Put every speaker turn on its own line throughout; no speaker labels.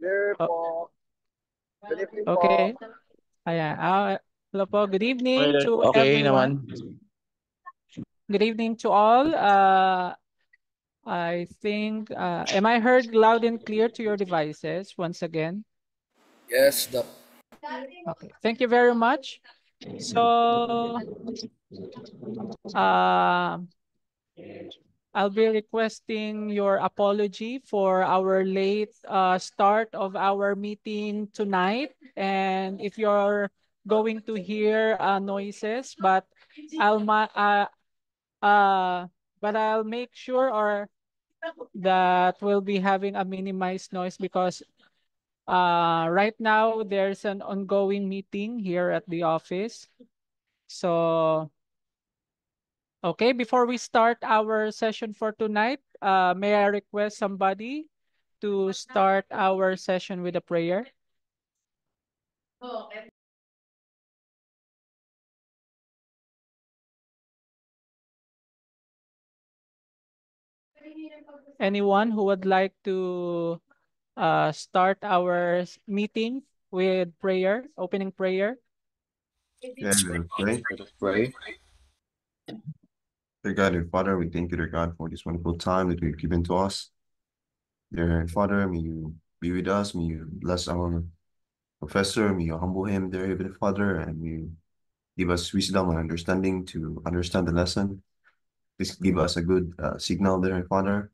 Oh, okay. Ayan. Hello po. Good evening to
Okay
everyone.
naman.
Good evening to all. I think, am I heard loud and clear to your devices once again?
Yes, Doc.
Okay. Thank you very much. So, uh, I'll be requesting your apology for our late start of our meeting tonight. And if you're going to hear noises, I'll ma uh, but I'll make sure or that we'll be having a minimized noise because right now there's an ongoing meeting here at the office. So okay, before we start our session for tonight, may I request somebody to start our session with a prayer? Anyone who would like to start our meeting with prayer, opening prayer?
Yeah, let us pray.
Let us pray.
Dear God and Father, we thank you, dear God, for this wonderful time that you've given to us. Dear Father, may you be with us. May you bless our professor. May you humble him, dear Heavenly Father, and may you give us wisdom and understanding to understand the lesson. Please give us a good signal, dear Father.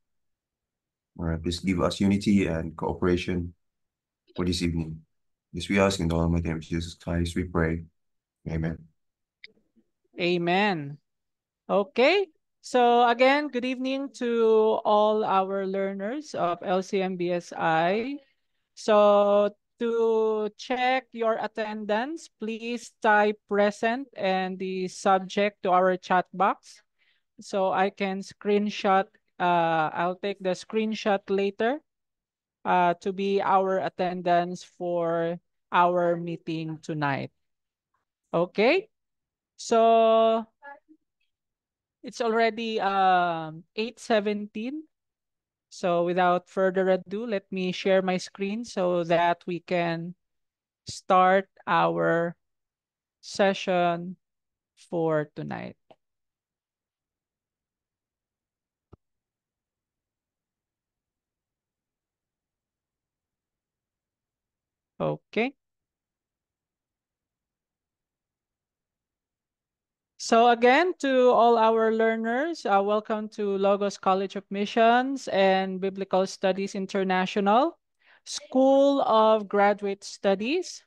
Or please give us unity and cooperation for this evening. This we ask in the Almighty name of Jesus Christ, we pray. Amen.
Amen. Okay. So again, good evening to all our learners of LCMBSI. So to check your attendance, please type present and the subject to our chat box. So I can screenshot, I'll take the screenshot later to be our attendance for our meeting tonight. Okay. So it's already 8:17. So without further ado, let me share my screen so that we can start our session for tonight. Okay. So again, to all our learners, welcome to Logos College of Missions and Biblical Studies International School of Graduate Studies.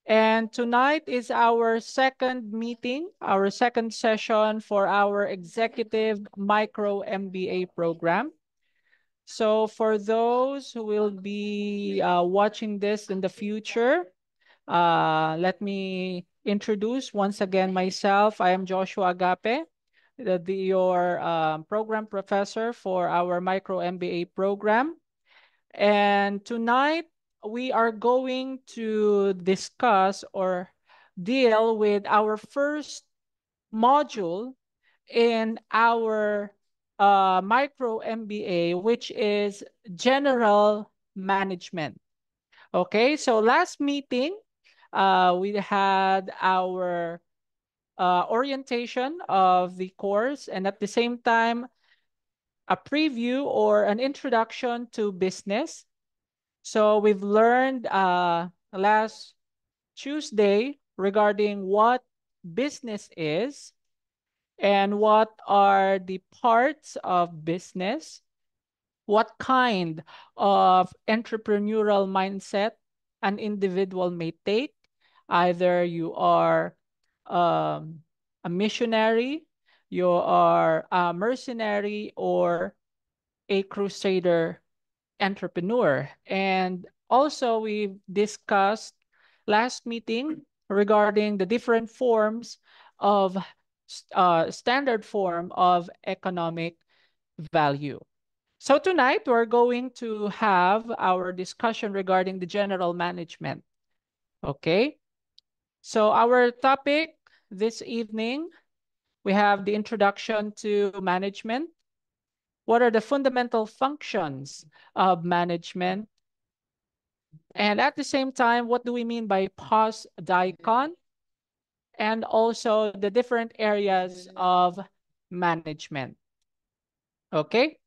And tonight is our second meeting, our second session for our Executive Micro MBA program. So for those who will be watching this in the future, let me introduce once again myself. I am Joshua Agape, your program professor for our Micro MBA program. And tonight, we are going to discuss or deal with our first module in our Micro MBA, which is General Management. Okay, so last meeting, we had our orientation of the course and at the same time, a preview or an introduction to business. So we've learned last Tuesday regarding what business is and what are the parts of business, what kind of entrepreneurial mindset an individual may take. Either you are um, a missionary, you are a mercenary, or a crusader entrepreneur. And also, we discussed last meeting regarding the different forms of standard form of economic value. So tonight, we're going to have our discussion regarding the general management. Okay. So our topic this evening, we have the introduction to management. What are the fundamental functions of management? And at the same time, what do we mean by post-DICON? And also the different areas of management. Okay?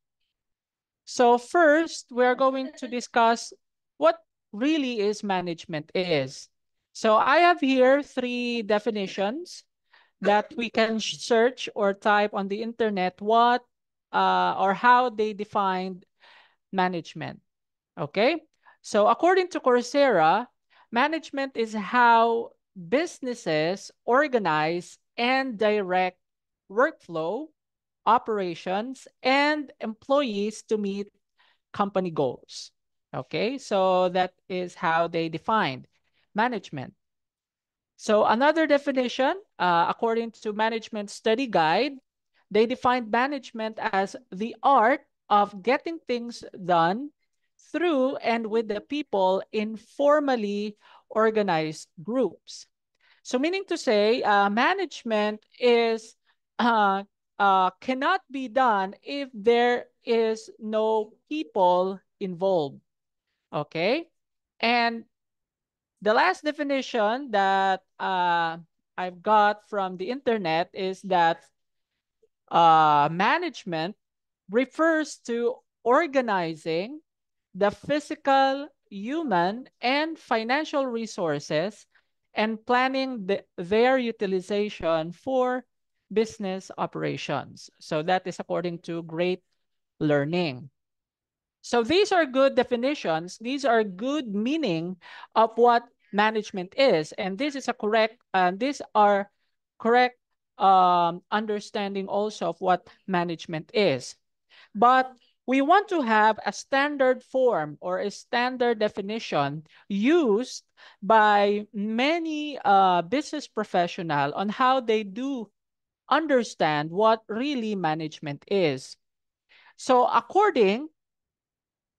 So first, we're going to discuss what really is management is. So I have here 3 definitions that we can search or type on the internet what or how they defined management. Okay? So according to Coursera, management is how businesses organize and direct workflow, operations, and employees to meet company goals. Okay, so that is how they defined management. So another definition, according to Management Study Guide, they defined management as the art of getting things done through and with the people in formally organized groups. So meaning to say, management is cannot be done if there is no people involved. Okay, and the last definition that I've got from the internet is that management refers to organizing the physical, human, and financial resources and planning their utilization for business operations. So that is according to Great Learning. So these are good definitions. These are good meaning of what management is. And this is a correct, these are correct understanding also of what management is. But we want to have a standard form or a standard definition used by many business professional on how they do understand what really management is. So according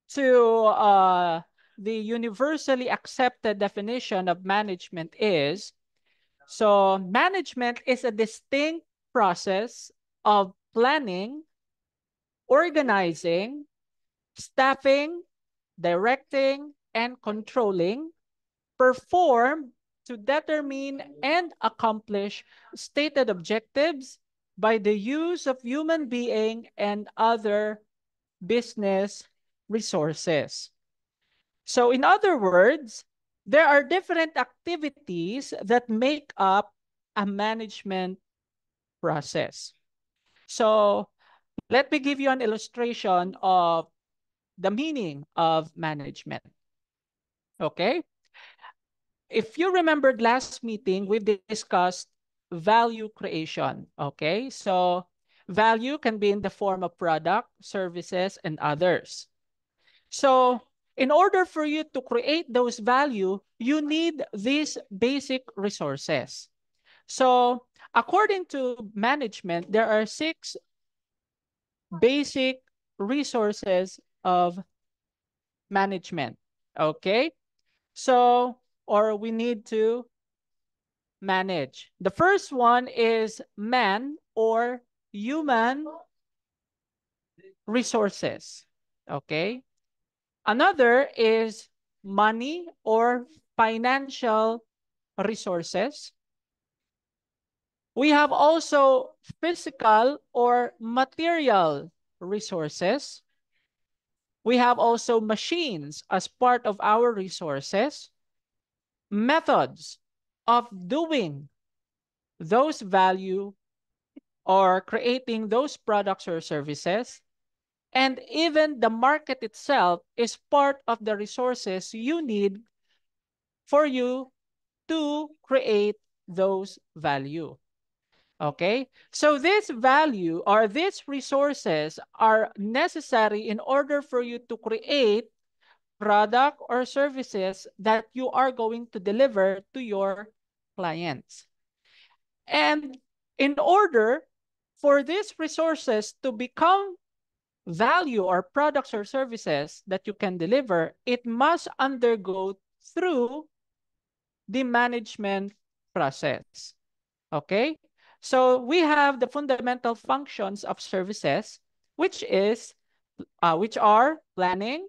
to the universally accepted definition of management is, so management is a distinct process of planning, organizing, staffing, directing, and controlling, performed to determine and accomplish stated objectives by the use of human being and other business resources. So in other words, there are different activities that make up a management process. So let me give you an illustration of the meaning of management. Okay? If you remembered last meeting, we've discussed value creation. Okay? So value can be in the form of product, services, and others. So in order for you to create those value, you need these basic resources. So according to management, there are 6 basic resources of management. Okay? So, or we need to manage. The first one is man or human resources. Okay? Another is money or financial resources. We have also physical or material resources. We have also machines as part of our resources. Methods of doing those value or creating those products or services. And even the market itself is part of the resources you need for you to create those value. Okay, so this value or these resources are necessary in order for you to create product or services that you are going to deliver to your clients. And in order for these resources to become value or products or services that you can deliver, it must undergo through the management process. Okay? So we have the fundamental functions of services, which are planning,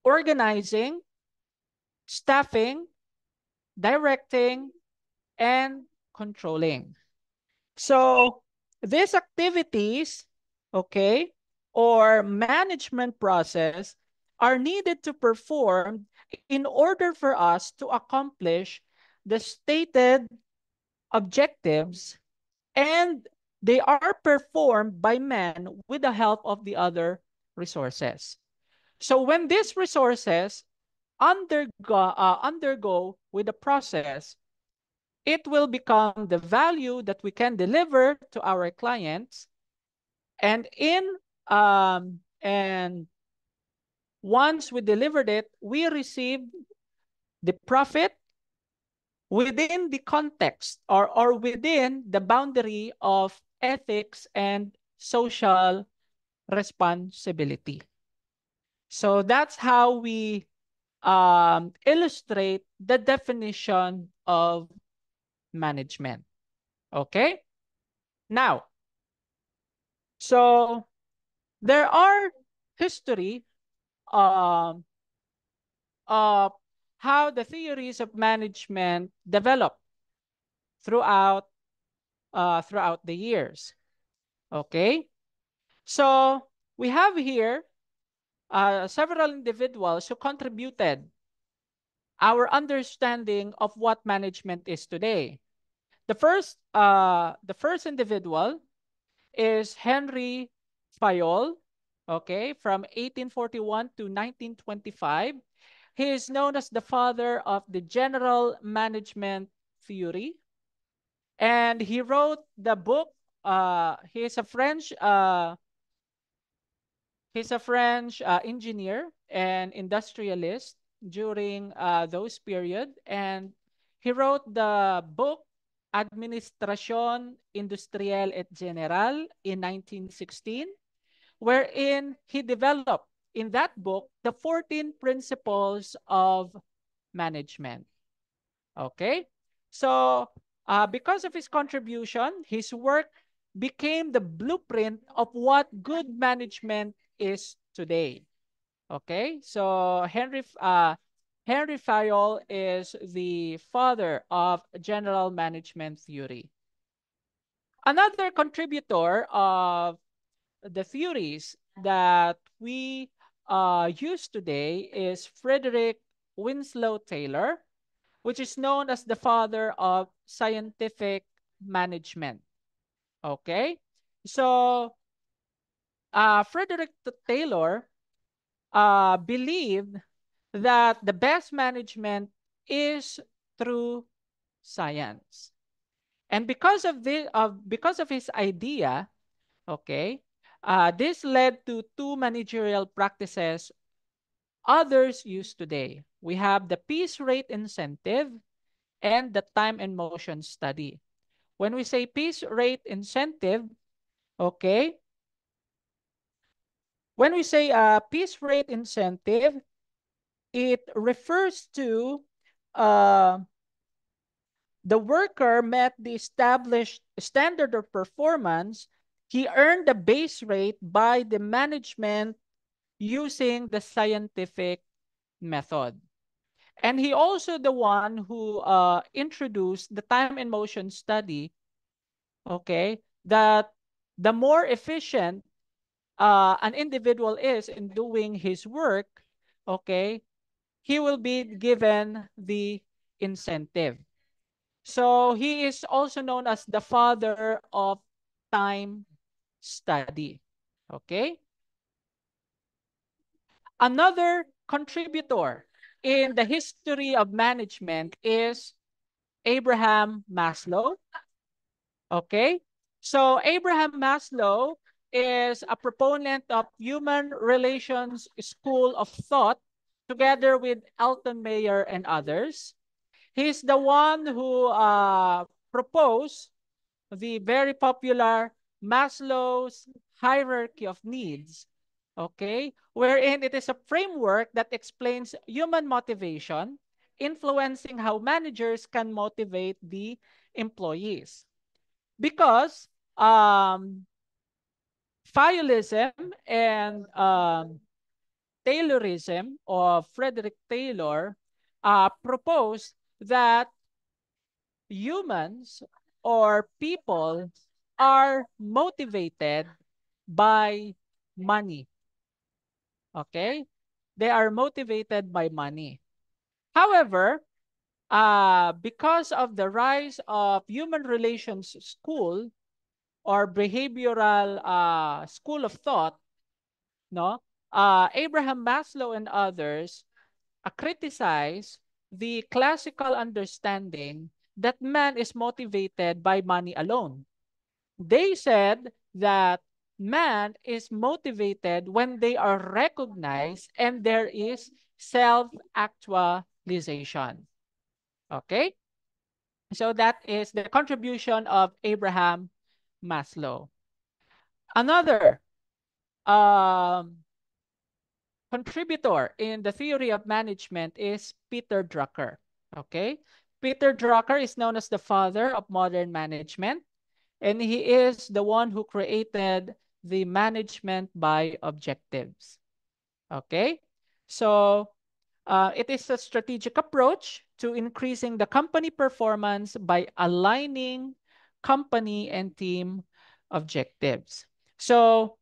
organizing, staffing, directing, and controlling. So these activities, okay, or management process are needed to perform in order for us to accomplish the stated objectives, and they are performed by men with the help of the other resources. So when these resources undergo with the process, it will become the value that we can deliver to our clients. And once we delivered it, we receive the profit within the context, or within the boundary of ethics and social responsibility. So that's how we illustrate the definition of management. Okay? Now, so there are history um, of how the theories of management develop throughout throughout the years. Okay, so we have here several individuals who contributed our understanding of what management is today. The first individual is Henry Fayol, okay, from 1841 to 1925. He is known as the father of the general management theory, and he wrote the book. He is a French engineer and industrialist during those period, and he wrote the book Administration Industrielle et Générale in 1916, wherein he developed in that book the 14 principles of management. Okay? So, because of his contribution, his work became the blueprint of what good management is today. Okay? So, Henry Fayol is the father of general management theory. Another contributor of the theories that we use today is Frederick Winslow Taylor, which is known as the father of scientific management. Okay? So, Frederick Taylor believed that the best management is through science. And because of his idea, okay, this led to two managerial practices others use today. We have the piece rate incentive and the time and motion study. When we say piece rate incentive, okay, when we say piece rate incentive, it refers to uh, the worker met the established standard of performance. He earned the base rate by the management using the scientific method. And he also the one who introduced the time and motion study, okay, that the more efficient an individual is in doing his work, okay, he will be given the incentive. So he is also known as the father of time study. Okay. Another contributor in the history of management is Abraham Maslow. Okay. So Abraham Maslow is a proponent of human relations school of thought together with Alton Mayer and others. He's the one who proposed the very popular Maslow's hierarchy of needs, okay, wherein it is a framework that explains human motivation, influencing how managers can motivate the employees. Because Fayolism and Taylorism of Frederick Taylor proposed that humans or people are motivated by money. Okay? They are motivated by money. However, because of the rise of human relations school or behavioral school of thought, no, Abraham Maslow and others criticize the classical understanding that man is motivated by money alone. They said that man is motivated when they are recognized and there is self-actualization. Okay? So that is the contribution of Abraham Maslow. Another um, contributor in the theory of management is Peter Drucker. Okay? Peter Drucker is known as the father of modern management, and he is the one who created the management by objectives. Okay? So it is a strategic approach to increasing the company performance by aligning company and team objectives. So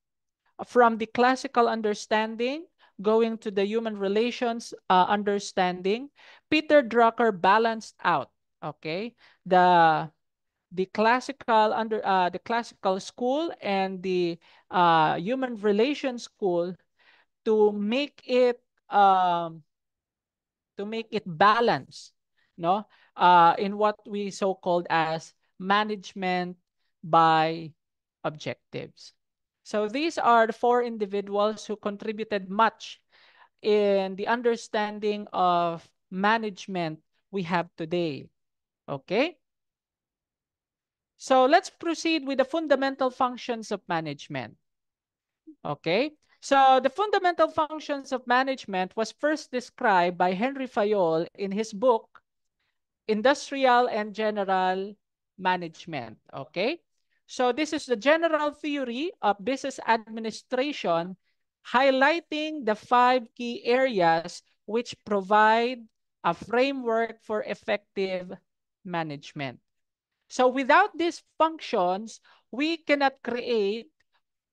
from the classical understanding, going to the human relations understanding, Peter Drucker balanced out, okay, the the classical school and the human relations school to make it um, balanced, no, in what we so called as management by objectives. So these are the four individuals who contributed much in the understanding of management we have today. Okay? So let's proceed with the fundamental functions of management. Okay? So the fundamental functions of management was first described by Henry Fayol in his book Industrial and General Management. Okay? So this is the general theory of business administration, highlighting the 5 key areas which provide a framework for effective management. So without these functions, we cannot create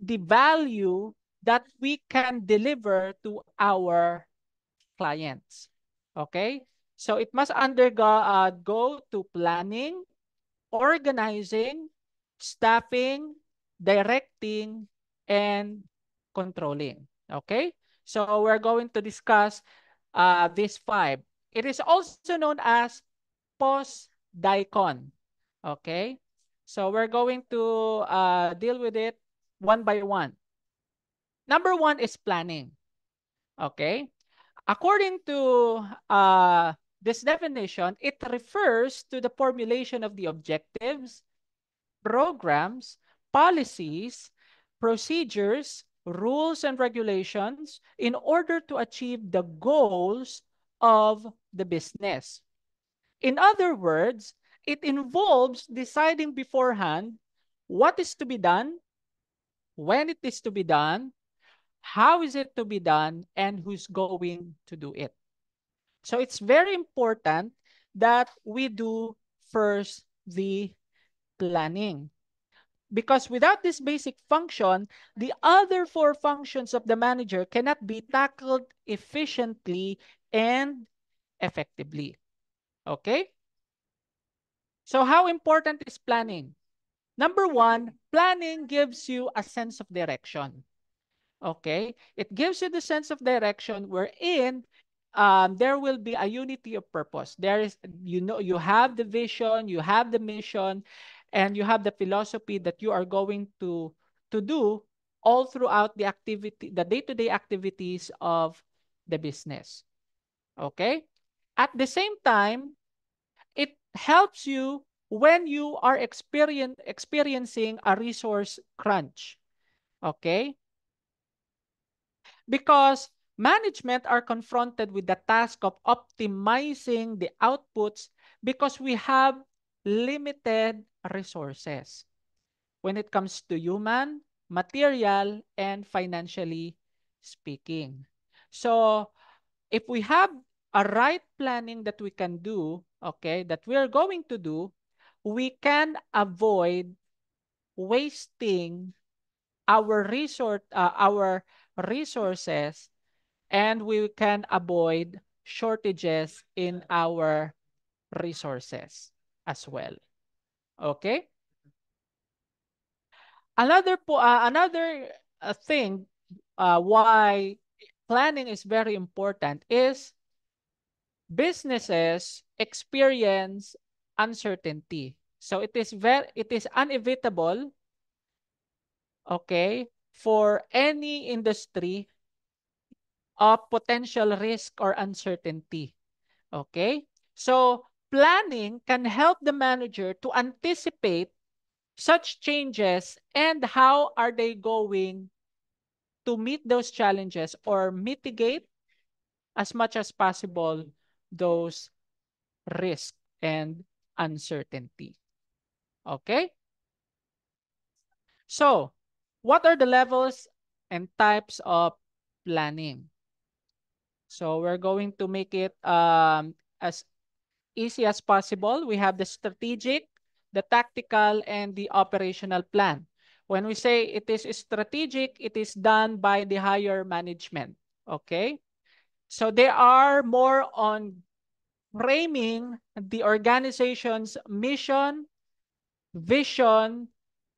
the value that we can deliver to our clients. Okay? So it must undergo go to planning, organizing, staffing, directing, and controlling. Okay? So we're going to discuss these 5. It is also known as post-DICON. Okay? So we're going to deal with it one by one. Number 1 is planning. Okay? According to this definition, it refers to the formulation of the objectives, programs, policies, procedures, rules, and regulations in order to achieve the goals of the business. In other words, it involves deciding beforehand what is to be done, when it is to be done, how is it to be done, and who's going to do it. So it's very important that we do first the planning. Because without this basic function, the other 4 functions of the manager cannot be tackled efficiently and effectively. Okay? So how important is planning? Number 1, planning gives you a sense of direction. Okay? It gives you the sense of direction wherein there will be a unity of purpose. There is, you have the vision, you have the mission, and you have the philosophy that you are going to do all throughout the activity, the day-to-day activities of the business. Okay? At the same time, it helps you when you are experiencing a resource crunch. Okay? Because management are confronted with the task of optimizing the outputs because we have limited resources when it comes to human, material, and financially speaking. So if we have a right planning that we can do, okay, that we are going to do, we can avoid wasting our resources, and we can avoid shortages in our resources as well. Okay? Another thing why planning is very important is businesses experience uncertainty. So it is unevitable, okay, for any industry of potential risk or uncertainty. Okay? So planning can help the manager to anticipate such changes and how are they going to meet those challenges or mitigate as much as possible those risks and uncertainty. Okay? So, what are the levels and types of planning? So, we're going to make it as easy as possible. We have the strategic, the tactical, and the operational plan. When we say it is strategic, it is done by the higher management. Okay? So they are more on framing the organization's mission, vision,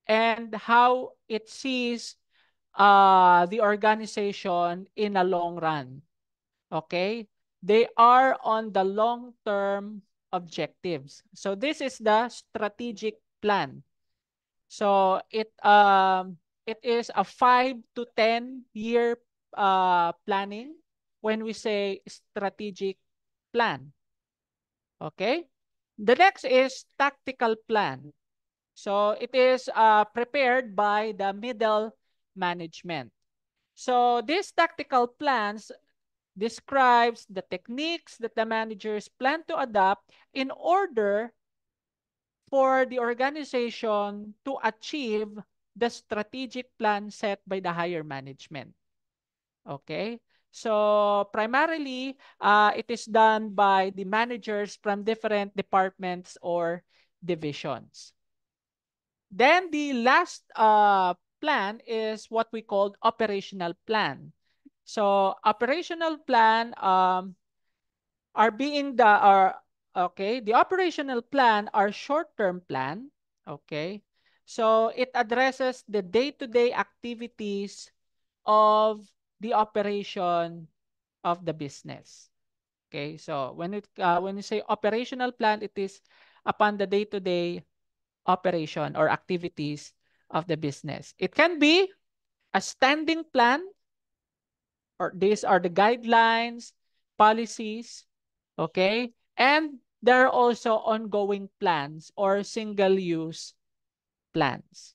and how it sees the organization in a long run. Okay? They are on the long-term objectives. So this is the strategic plan. So it is a 5 to 10 year planning when we say strategic plan. Okay? The next is tactical plan. So it is prepared by the middle management. So these tactical plans describes the techniques that the managers plan to adopt in order for the organization to achieve the strategic plan set by the higher management. Okay? So primarily, it is done by the managers from different departments or divisions. Then the last plan is what we call operational plan. So operational plan are being the are okay, the operational plan are short-term plan, okay? So it addresses the day-to-day activities of the operation of the business. Okay? So when you say operational plan, it is upon the day-to-day operation or activities of the business. It can be a standing plan, or these are the guidelines, policies, okay? And there are also ongoing plans or single-use plans.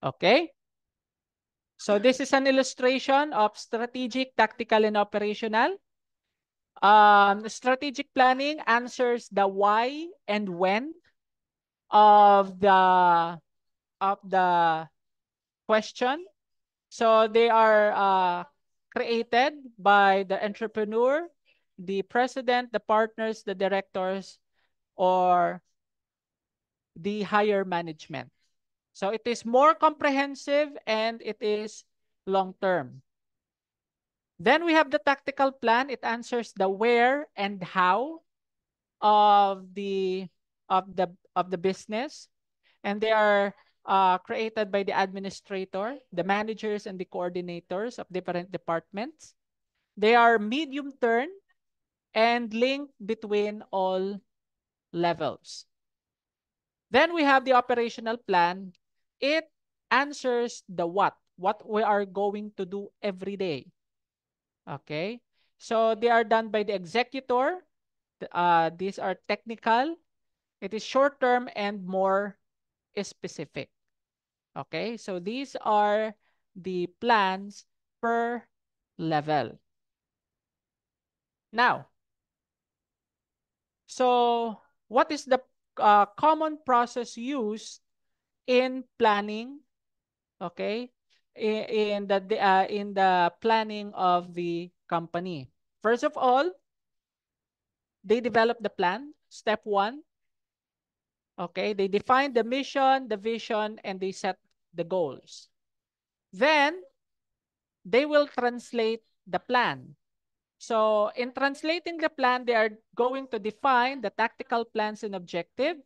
Okay? So this is an illustration of strategic, tactical, and operational. Strategic planning answers the why and when of the question. So they are created by the entrepreneur, the president, the partners, the directors, or the higher management. So it is more comprehensive and it is long term. Then we have the tactical plan. It answers the where and how of the business, and they are created by the administrator, the managers, and the coordinators of different departments. They are medium term and linked between all levels. Then we have the operational plan. It answers the what we are going to do every day. Okay? So they are done by the executor. These are technical. It is short term and more specific. Okay? So these are the plans per level. Now, so what is the common process used in planning? Okay, in the planning of the company. First of all, they develop the plan. Step one, okay, they define the mission, the vision, and they set the goals. Then they will translate the plan. So in translating the plan, they are going to define the tactical plans and objective.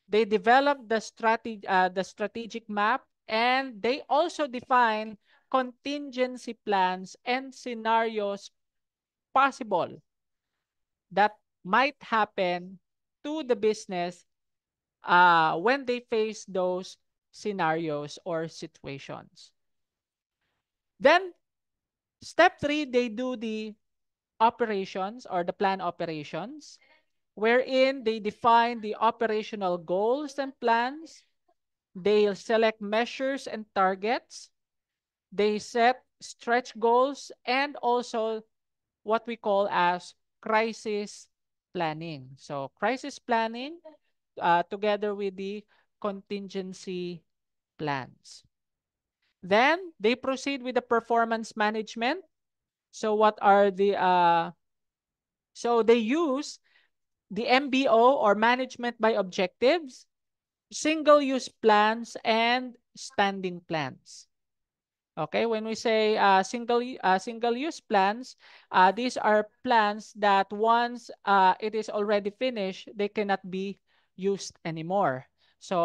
They develop the strategic map, and they also define contingency plans and scenarios possible that might happen to the business when they face those scenarios or situations. Then step three, they do the operations or the plan operations, wherein they define the operational goals and plans. They select measures and targets. They set stretch goals and also what we call as crisis planning. So crisis planning together with the contingency plans. Then they proceed with the performance management. So what are the so they use the MBO or management by objectives, single use plans, and standing plans. Okay, when we say single use plans, these are plans that once it is already finished, they cannot be used anymore. So,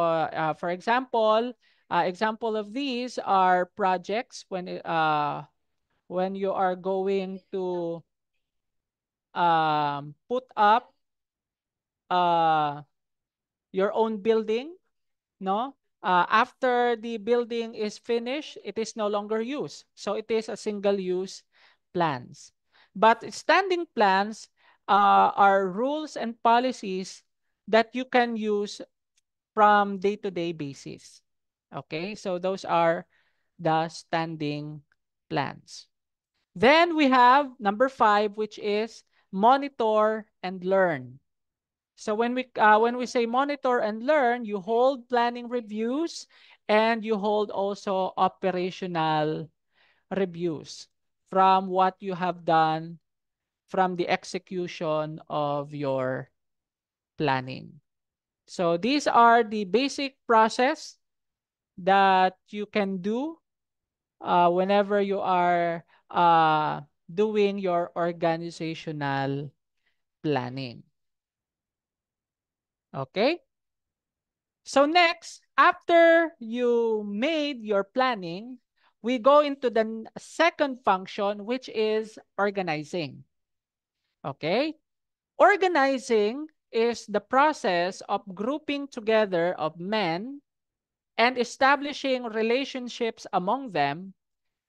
for example of these are projects when you are going to put up uh, your own building, no? After the building is finished, it is no longer used. So it is a single-use plans. But standing plans are rules and policies that you can use from day-to-day basis. Okay, so those are the standing plans. Then we have number 5, which is monitor and learn. So when we say monitor and learn, you hold planning reviews and you hold also operational reviews from what you have done from the execution of your planning. So these are the basic process that you can do whenever you are doing your organizational planning. Okay? So next, after you made your planning, we go into the second function, which is organizing. Okay? Organizing is the process of grouping together of men and establishing relationships among them,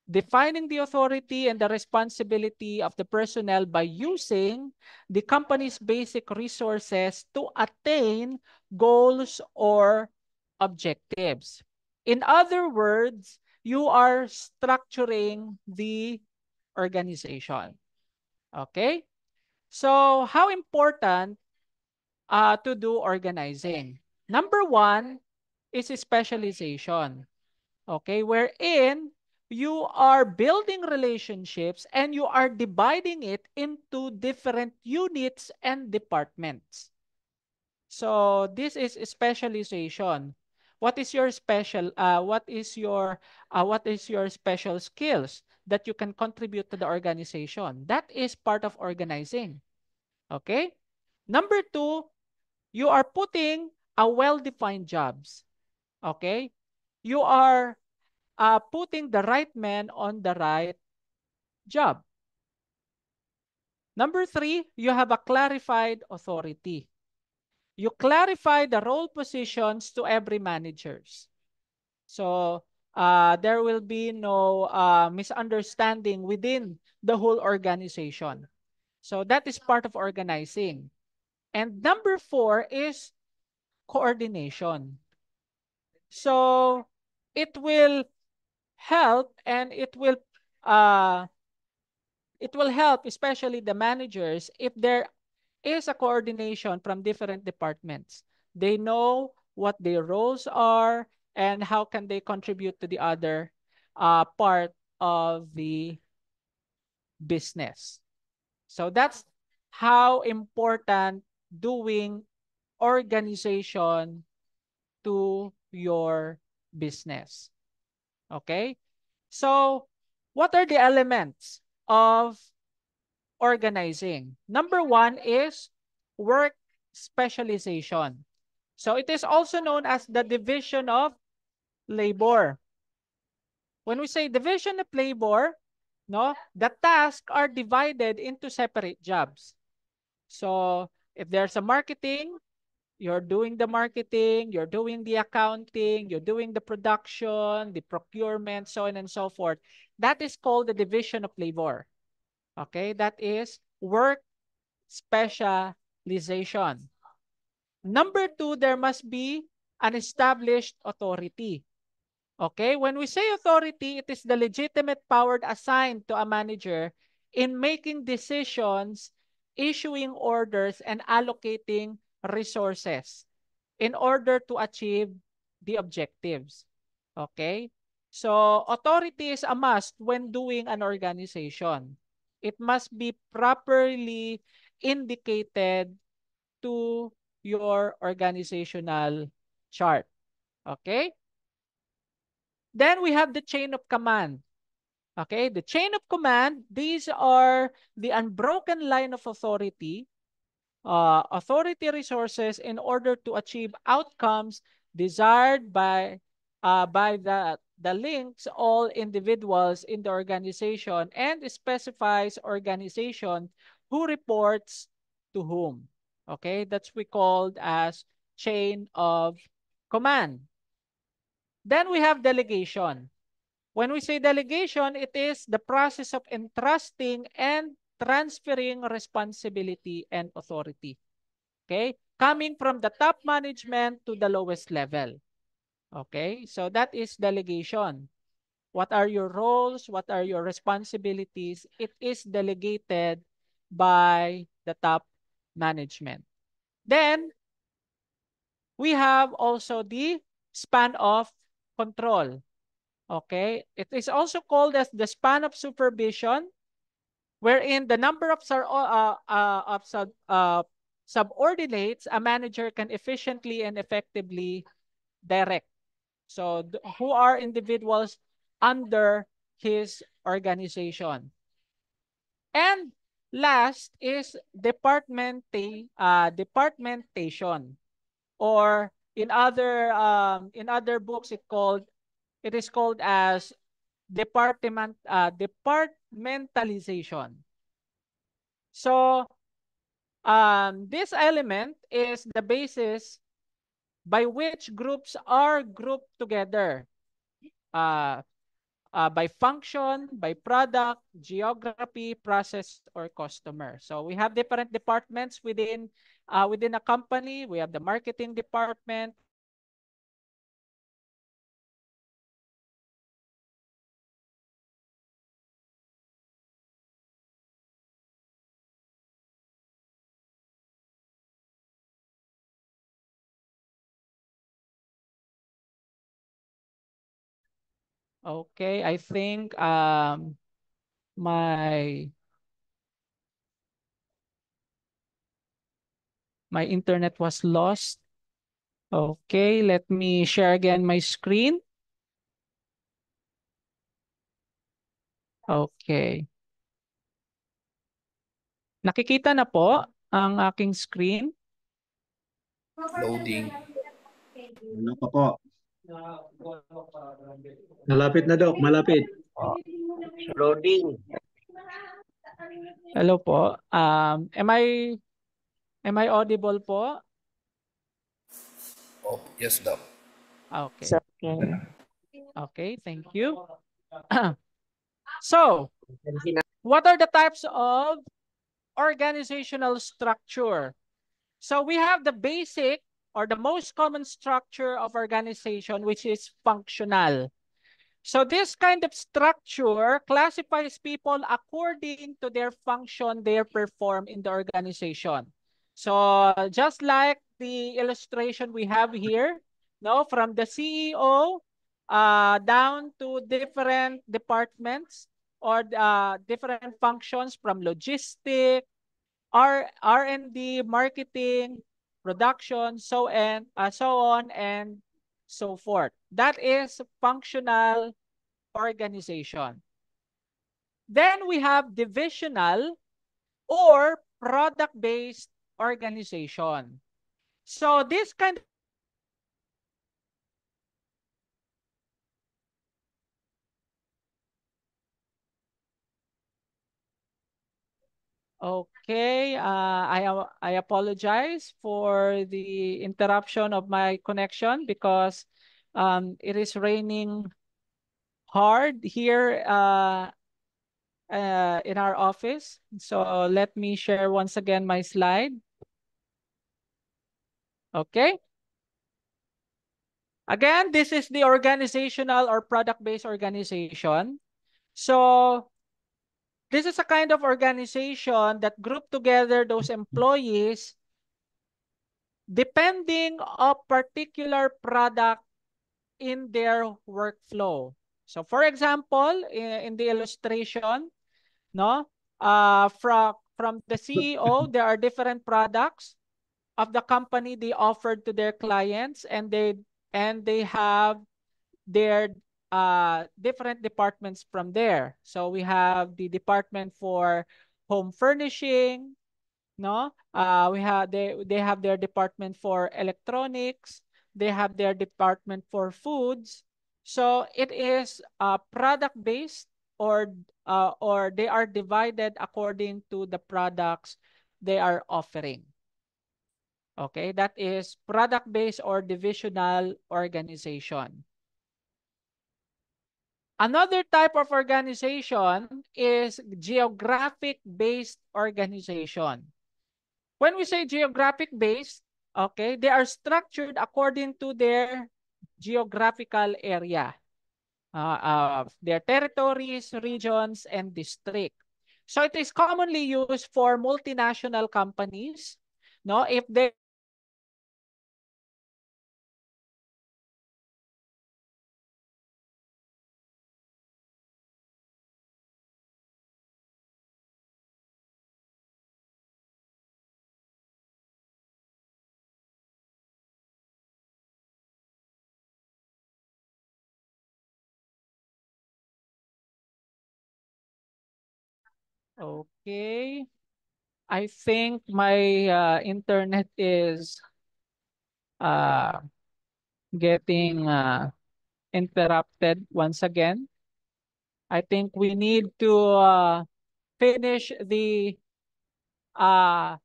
defining the authority and the responsibility of the personnel by using the company's basic resources to attain goals or objectives. In other words, you are structuring the organization. Okay? So, how important to do organizing? Number one is specialization. Okay, wherein you are building relationships and you are dividing it into different units and departments. So this is specialization. What is your special skills that you can contribute to the organization? That is part of organizing. Okay? Number two, you are putting a well-defined jobs. Okay? You are putting the right man on the right job. Number three, you have a clarified authority. You clarify the role positions to every managers. So there will be no misunderstanding within the whole organization. So that is part of organizing. And number four is coordination. So it will help and uh, it will help especially the managers if there is a coordination from different departments. They know what their roles are and how can they contribute to the other part of the business. So that's how important doing organization to your business. Okay? So, what are the elements of organizing? Number one is work specialization. So, it is also known as the division of labor. When we say division of labor, no, the tasks are divided into separate jobs. So, if there's a marketing, you're doing the marketing, you're doing the accounting, you're doing the production, the procurement, so on and so forth. That is called the division of labor. Okay, that is work specialization. Number two, there must be an established authority. Okay, when we say authority, it is the legitimate power assigned to a manager in making decisions, issuing orders, and allocating resources in order to achieve the objectives. Okay? So, authority is a must when doing an organization. It must be properly indicated to your organizational chart. Okay? Then we have the chain of command. Okay? The chain of command, these are the unbroken line of authority authority resources in order to achieve outcomes desired by the links all individuals in the organization and specifies organization who reports to whom. Okay, that's we called as chain of command. Then we have delegation. When we say delegation, it is the process of entrusting and transferring responsibility and authority. Okay? Coming from the top management to the lowest level. Okay? So that is delegation. What are your roles? What are your responsibilities? It is delegated by the top management. Then, we have also the span of control. Okay? It is also called as the span of supervision, wherein the number of subordinates a manager can efficiently and effectively direct. So who are individuals under his organization. And last is departmentation, or in other books it is called as departmentalization. So this element is the basis by which groups are grouped together uh, by function, by product, geography, process, or customer. So we have different departments within a company. We have the marketing department, we have the operations department, we have the sales department, we have the marketing department, we have the marketing department, we have the sales department, we have the operations department, we have the marketing department. Okay, I think my my internet was lost. Okay, let me share again my screen. Okay. Nakikita na po ang aking screen.
Loading.
Ano pa po? Malapit na, Doc. Malapit.
Loading.
Hello po. Am I audible po?
Oh, yes, Doc.
Okay. Okay, thank you. So, what are the types of organizational structure? So we have the basic or the most common structure of organization, which is functional. So this kind of structure classifies people according to their function they perform in the organization. So just like the illustration we have here, no, from the CEO down to different departments, or different functions from logistic, R&D, marketing, production, so on and so forth. That is functional organization. Then we have divisional or product-based organization. So this kind Okay, I apologize for the interruption of my connection because it is raining hard here in our office. So let me share once again my slide. Okay. Again, this is the organizational or product-based organization. So this is a kind of organization that group together those employees depending on particular product in their workflow. So for example, in the illustration, no, from the CEO, there are different products of the company they offered to their clients, and they have their different departments from there. So we have the department for home furnishing, no? They have their department for electronics, they have their department for foods. So it is product based, or they are divided according to the products they are offering. Okay, that is product based or divisional organization. Another type of organization is geographic based organization. When we say geographic based, okay, they are structured according to their geographical area, their territories, regions, and district. So it is commonly used for multinational companies. No, if they Okay, I think my internet is uh, getting interrupted once again. I think we need to finish the uh,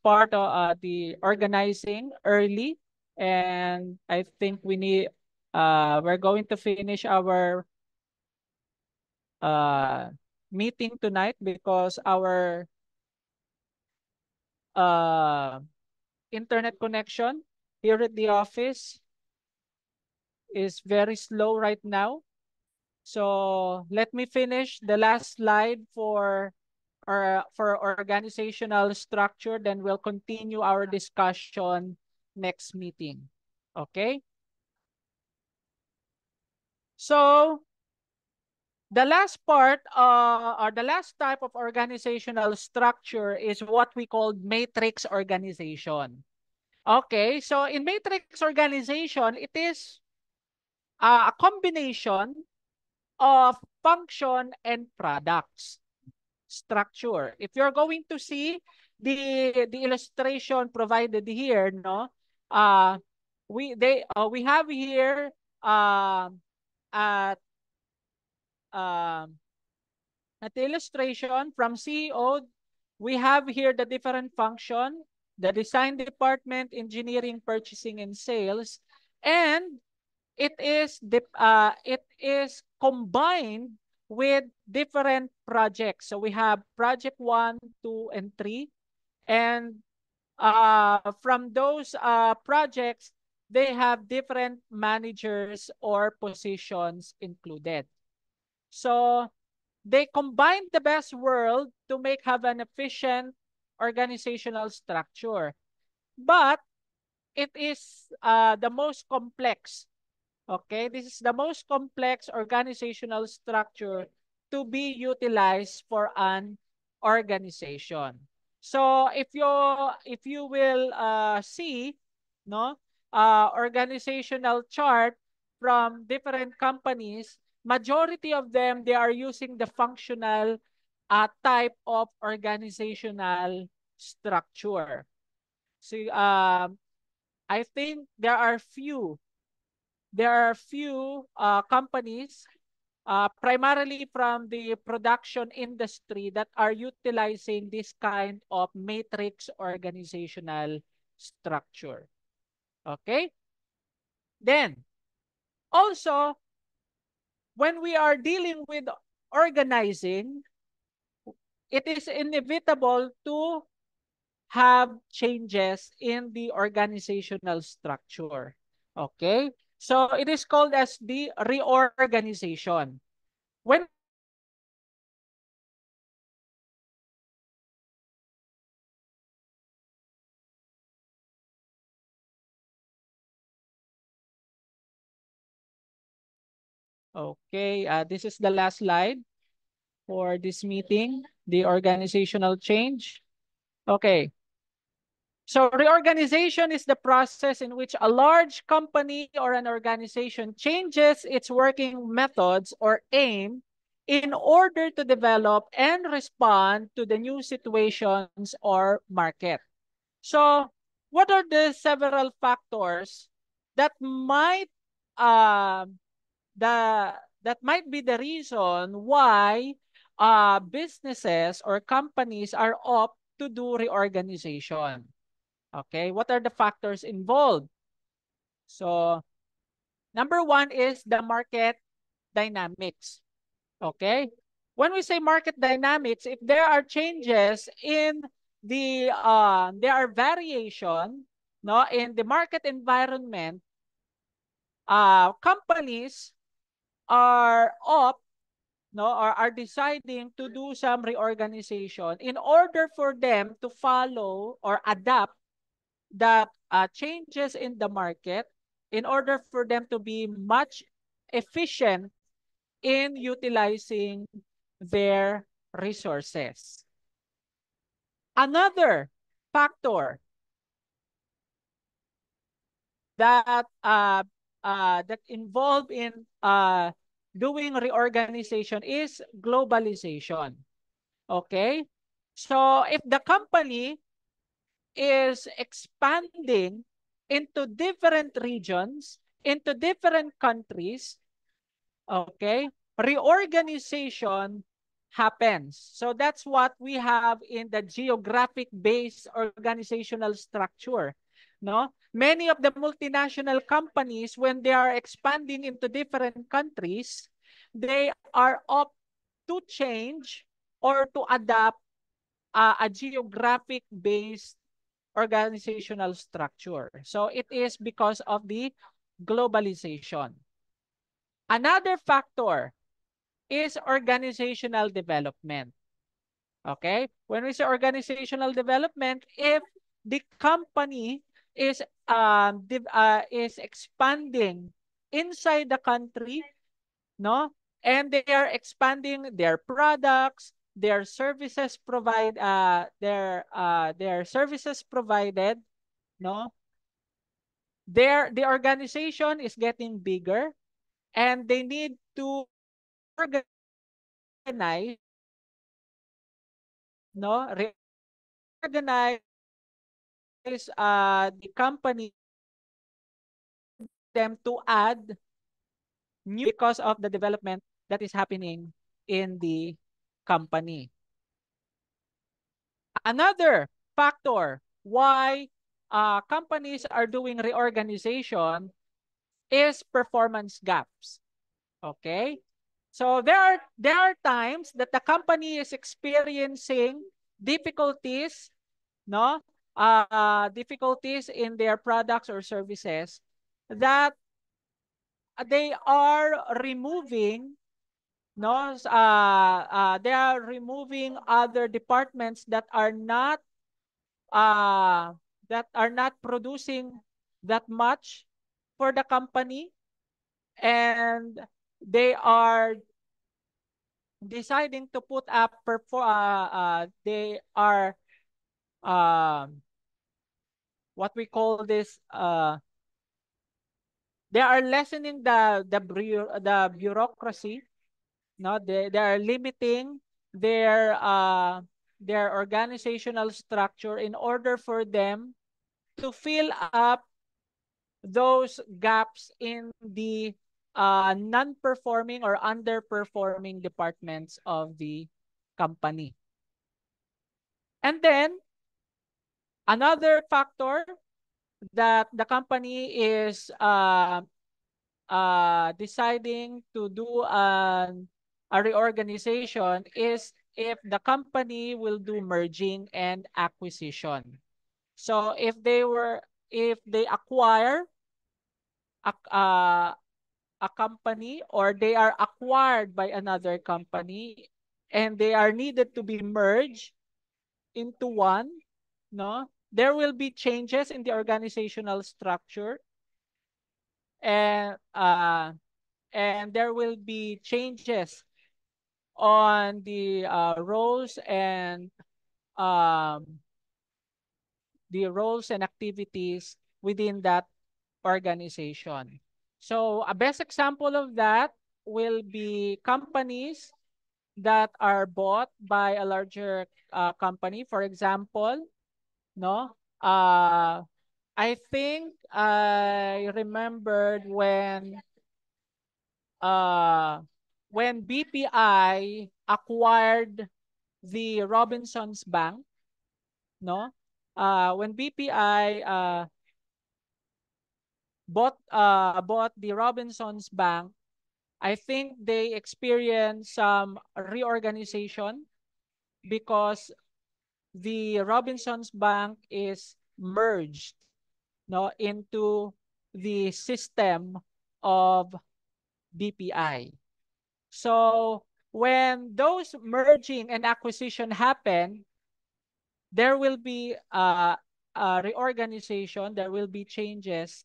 part of the organizing early, and I think we're going to finish our uh, meeting tonight because our uh, internet connection here at the office is very slow right now. So let me finish the last slide for organizational structure, then we'll continue our discussion next meeting. Okay? So the last part or the last type of organizational structure is what we call matrix organization. Okay, so in matrix organization, it is a combination of function and products structure. If you're going to see the illustration provided here, no, we have here at um, at the illustration from CEO, we have here the different function, the design department, engineering, purchasing, and sales, and it is combined with different projects. So we have project 1, 2, and 3. And from those projects, they have different managers or positions included. So they combine the best world to have an efficient organizational structure. But it is the most complex Okay, this is the most complex organizational structure to be utilized for an organization. So if you will see no organizational chart from different companies, majority of them they are using the functional type of organizational structure. So I think there are few companies, primarily from the production industry, that are utilizing this kind of matrix organizational structure. Okay? Then, also, when we are dealing with organizing, it is inevitable to have changes in the organizational structure. Okay? So it is called as the reorganization. When okay, this is the last slide for this meeting, the organizational change. Okay. So reorganization is the process in which a large company or an organization changes its working methods or aim in order to develop and respond to the new situations or market. So what are the several factors that might uh, that might be the reason why businesses or companies are opt to do reorganization? Okay, what are the factors involved? So, number one is the market dynamics. Okay, when we say market dynamics, if there are changes in there are variation, no, in the market environment, companies are opt, no, or are deciding to do some reorganization in order for them to follow or adapt that changes in the market, in order for them to be much efficient in utilizing their resources. Another factor that that involved in doing reorganization is globalization. Okay, so if the company is expanding into different regions, into different countries, okay, reorganization happens. So that's what we have in the geographic-based organizational structure. No? Many of the multinational companies, when they are expanding into different countries, they are opt to change or to adapt a geographic-based organizational structure. So it is because of the globalization. Another factor is organizational development. Okay? When we say organizational development, if the company is expanding inside the country, no, and they are expanding their products, their services their services provided, no, the organization is getting bigger, and they need to organize, no, reorganize the company, them to add new because of the development that is happening in the company. Another factor why companies are doing reorganization is performance gaps. Okay? So there are times that the company is experiencing difficulties, no? Difficulties in their products or services, that they are removing, no, they are removing other departments uh, that are not producing that much for the company, and they are deciding to put up they are what we call this they are lessening the bureaucracy. No, they are limiting their organizational structure in order for them to fill up those gaps in the non-performing or underperforming departments of the company. And then another factor that the company is deciding to do a reorganization is if the company will do merging and acquisition. So if they acquire a, a company, or they are acquired by another company and they are needed to be merged into one, no, there will be changes in the organizational structure, and there will be changes on the um, roles and activities within that organization. So a best example of that will be companies that are bought by a larger company. For example, no, I think I remembered when BPI acquired the Robinsons Bank, no, when BPI bought the Robinsons Bank, I think they experienced some reorganization because the Robinsons Bank is merged, no, into the system of BPI. So when those merging and acquisition happen, there will be a reorganization, there will be changes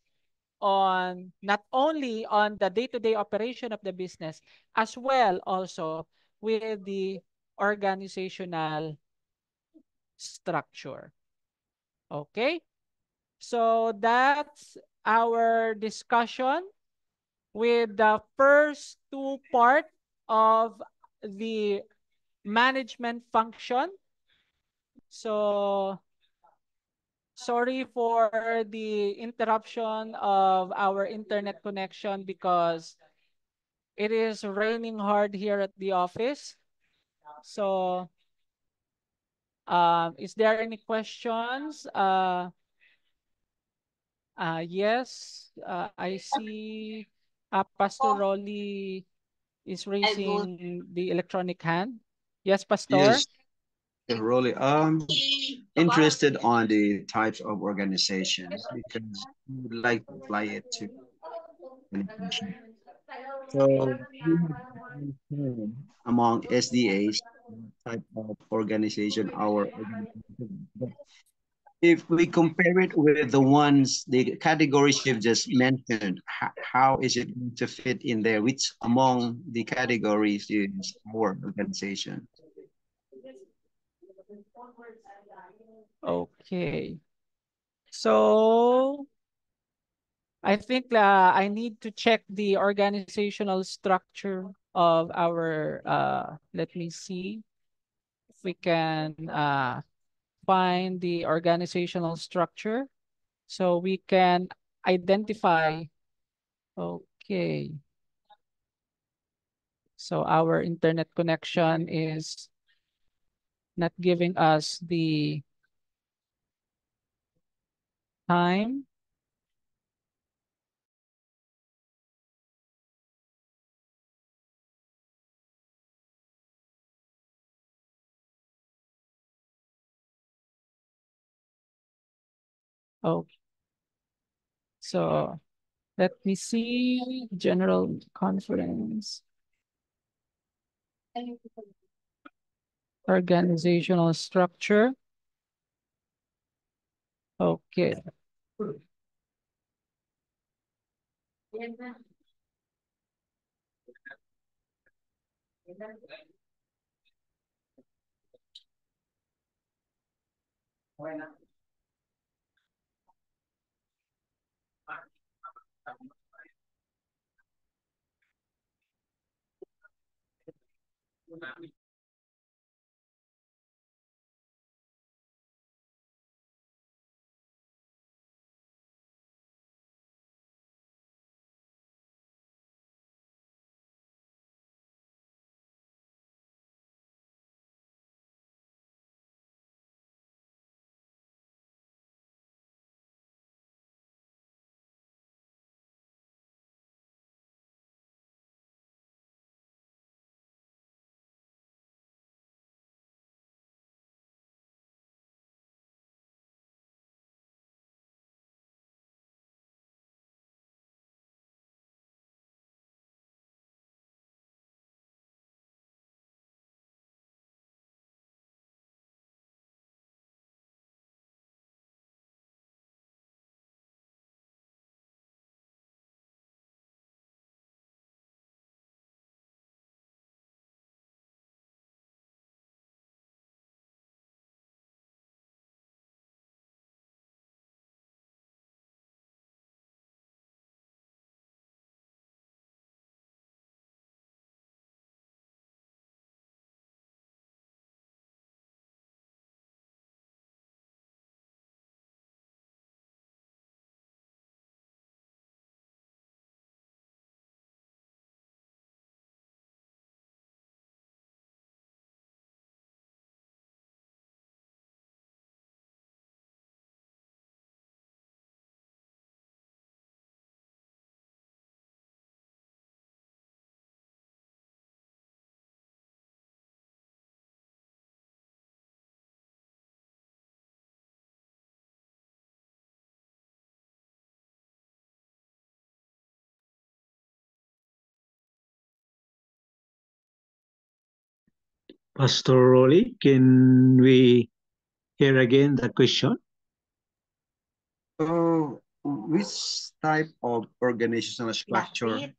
on not only on the day-to-day operation of the business, as well also with the organizational structure. Okay? So that's our discussion with the first two part of the management function. So sorry for the interruption of our internet connection because it is raining hard here at the office. So is there any questions? Yes, I see Pastor Rolly is raising the electronic hand. Yes, Pastor?
Yes, Rolly. Interested on the types of organizations because we would like to apply it to education. So we have to understand among SDAs what type of organization our organization. But if we compare it with the ones, the categories you've just mentioned, how is it going to fit in there? Which among the categories is our organization?
Okay. So I think I need to check the organizational structure of our, let me see if we can find the organizational structure so we can identify. Okay. So our internet connection is not giving us the time. Oh, so let me see. General conference. Organizational structure. Okay.
Pastor Rolly, can we hear again the question?
So, which type of organizational structure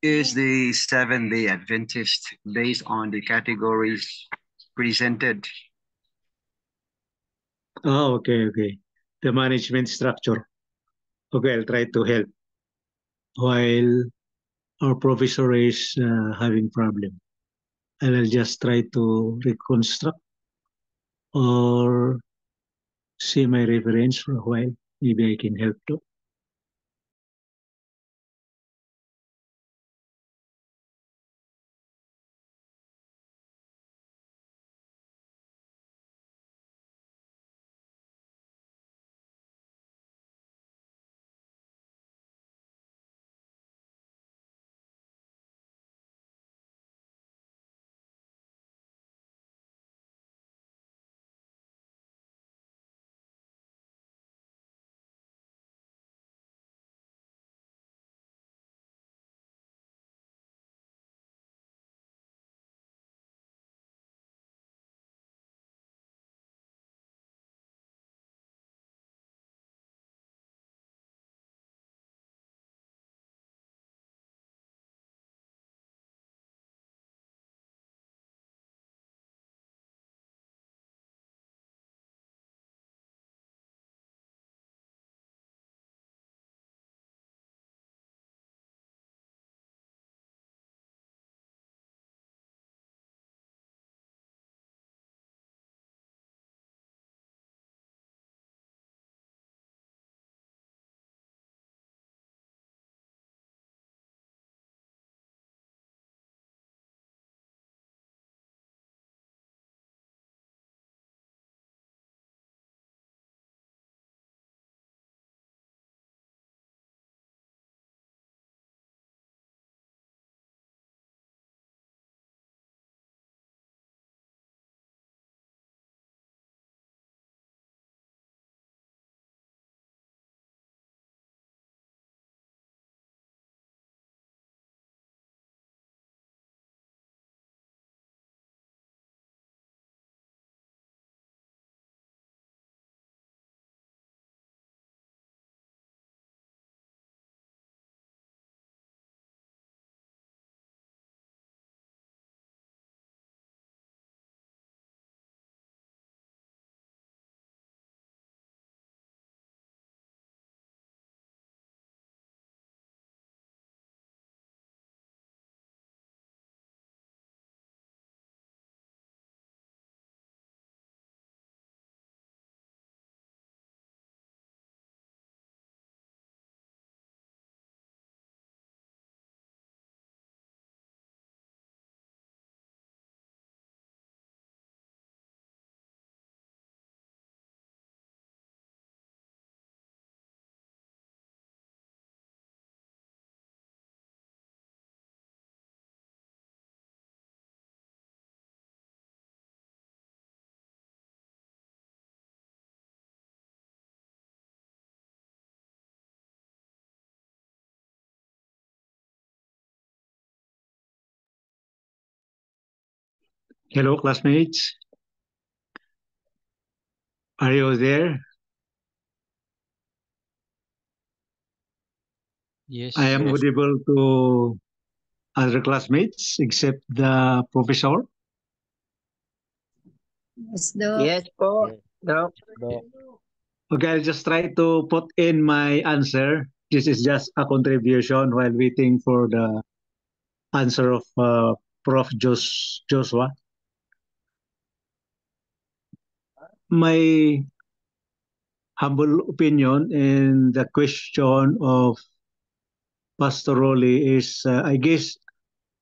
is the Seventh-day Adventist based on the categories presented?
Oh, okay. The management structure. Okay, I'll try to help while our professor is having problem. And I'll just try to reconstruct or see my reference for a while. Maybe I can help too. Hello, classmates. Are you there?
Yes.
I am audible to other classmates except the professor.
Yes, Doc.
Yes po, Doc.
Okay, I'll just try to put in my answer. This is just a contribution while waiting for the answer of Prof. Joshua. My humble opinion in the question of Pastor Rolly is, I guess,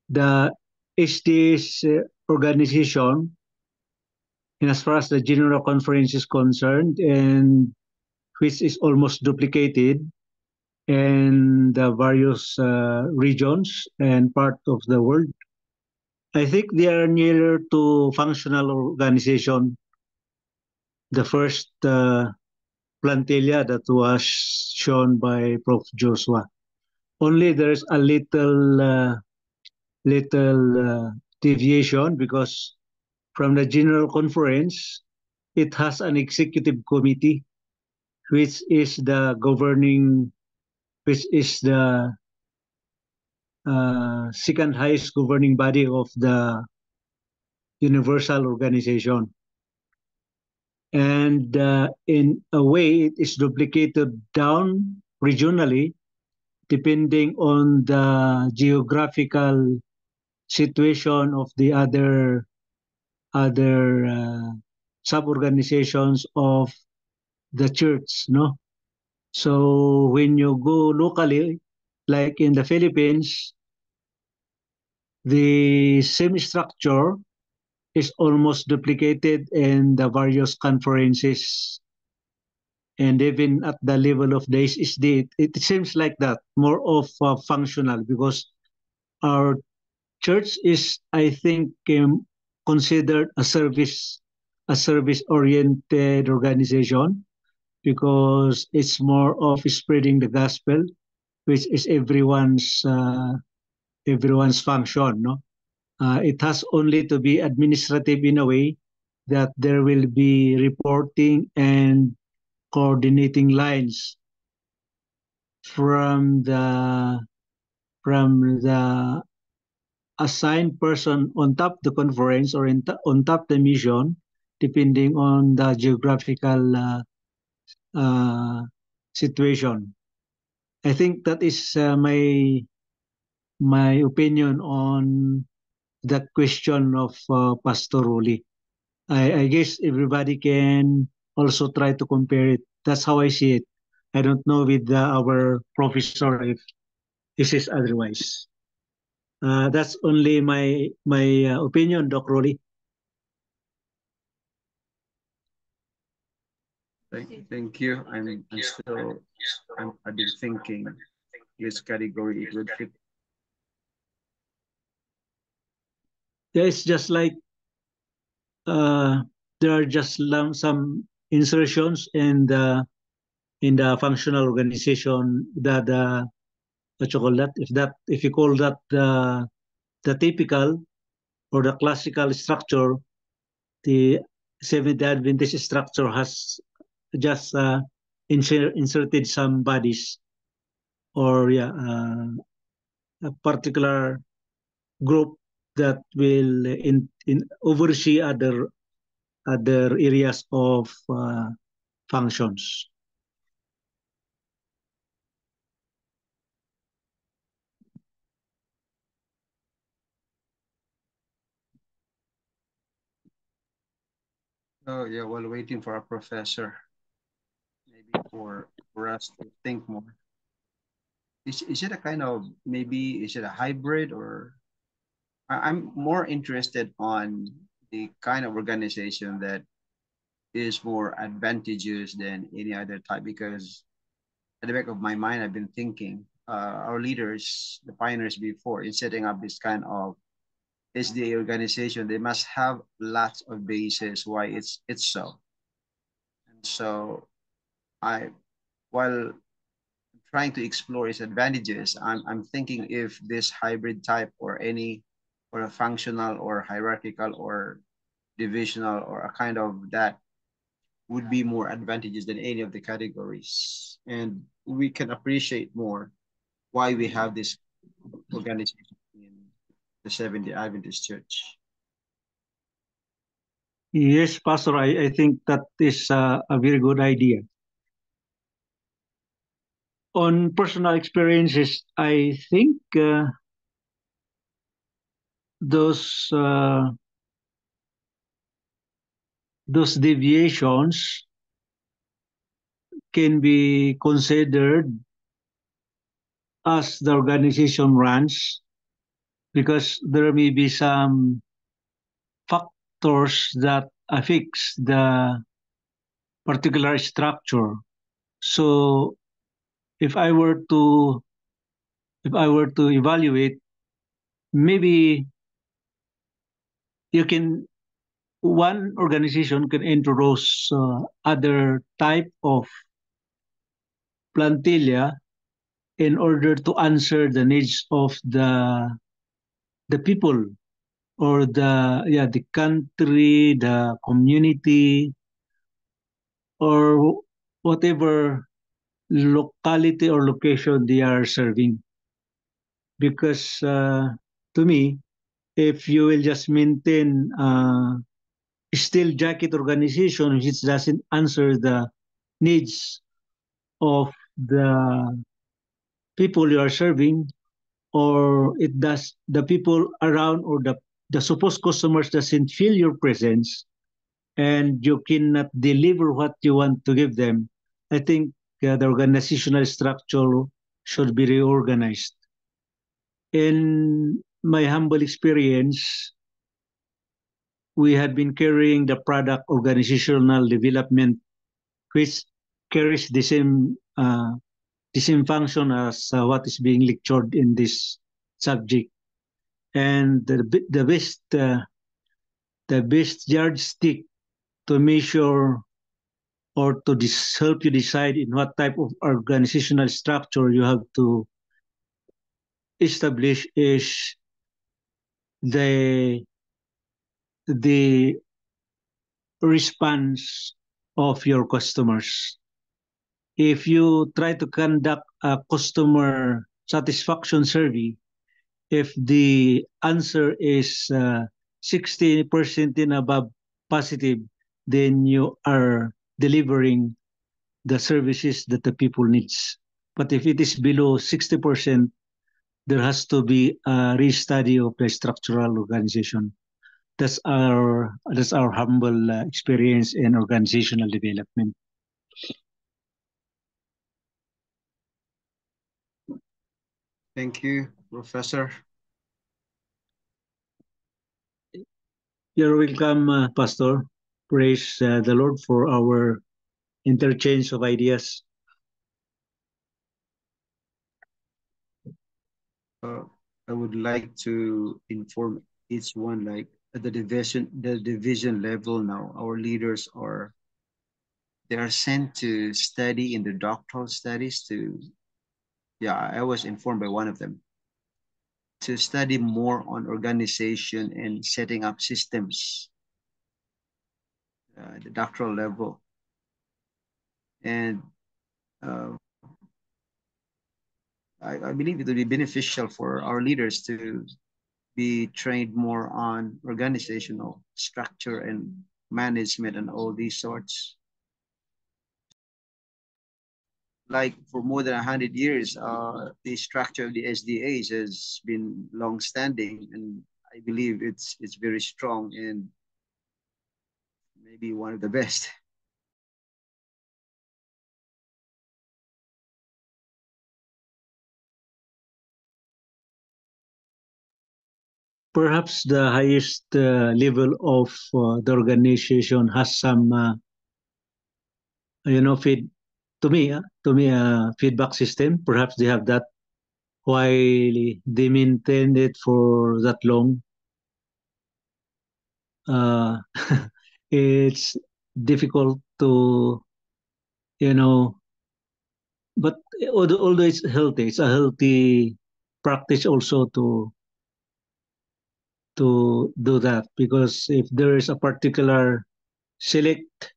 the SD's organization, and as far as the General Conference is concerned, and which is almost duplicated in the various regions and part of the world. I think they are nearer to functional organization. The first plantilla that was shown by Prof. Joshua. Only there's a little deviation because from the General Conference, it has an executive committee, which is the governing, which is the second highest governing body of the universal organization. And in a way, it is duplicated down regionally, depending on the geographical situation of the other sub-organizations of the church, no? So when you go locally, like in the Philippines, the same structure is almost duplicated in the various conferences, and even at the level of the SSD, it seems like that, more of functional, because our church is, I think, considered a service-oriented organization, because it's more of spreading the gospel, which is everyone's function, no? It has only to be administrative in a way that there will be reporting and coordinating lines from the assigned person on top the conference or on top the mission, depending on the geographical situation. I think that is my opinion on the question of Pastor Ruli. I guess everybody can also try to compare it. That's how I see it. I don't know with our professor if this is otherwise. That's only my opinion, Doc Rolly.
Thank you. I've been thinking which category it would fit.
Yeah, it's just like there are just some insertions in the functional organization that what you call that, if you call that the typical or the classical structure, the Seventh Adventist structure has just inserted some bodies or a particular group that will in oversee other areas of functions.
Oh yeah, while waiting for a professor, maybe for us to think more. Is it a kind of, maybe is it a hybrid, or I'm more interested on the kind of organization that is more advantageous than any other type, because at the back of my mind I've been thinking our leaders, the pioneers before, in setting up this kind of SDA organization, they must have lots of bases why it's so. And so I, while trying to explore its advantages, I'm thinking if this hybrid type or any or a functional or hierarchical or divisional or a kind of that would be more advantageous than any of the categories. And we can appreciate more why we have this organization in the Seventh-day Adventist Church.
Yes, Pastor, I think that is a very good idea. On personal experiences, I think those deviations can be considered as the organization runs, because there may be some factors that affects the particular structure. So if I were to evaluate, maybe you can one organization can introduce other type of plantilla in order to answer the needs of the people, or the country, the community, or whatever locality or location they are serving. Because to me, if you will just maintain steel jacket organization which doesn't answer the needs of the people you are serving, or it does the people around, or the supposed customers doesn't feel your presence, and you cannot deliver what you want to give them, I think the organizational structure should be reorganized. In my humble experience, we had been carrying the product organizational development, which carries the same function as what is being lectured in this subject. And the best yardstick to measure, or to help you decide in what type of organizational structure you have to establish is the the response of your customers. If you try to conduct a customer satisfaction survey, if the answer is 60% and above positive, then you are delivering the services that the people needs. But if it is below 60%, there has to be a restudy of the structural organization. That's our humble experience in organizational development.
Thank you, Professor.
You're welcome, Pastor. Praise the Lord for our interchange of ideas.
I would like to inform each one, like at the division level now, our leaders they are sent to study in the doctoral studies I was informed by one of them to study more on organization and setting up systems at the doctoral level. And I believe it will be beneficial for our leaders to be trained more on organizational structure and management and all these sorts. Like for more than 100 years, the structure of the SDAs has been long-standing, and I believe it's very strong and maybe one of the best.
Perhaps the highest level of the organization has some, feed to me, feedback system. Perhaps they have that, while they maintain it for that long. It's difficult to, but although it's healthy, it's a healthy practice also to to do that, because if there is a particular select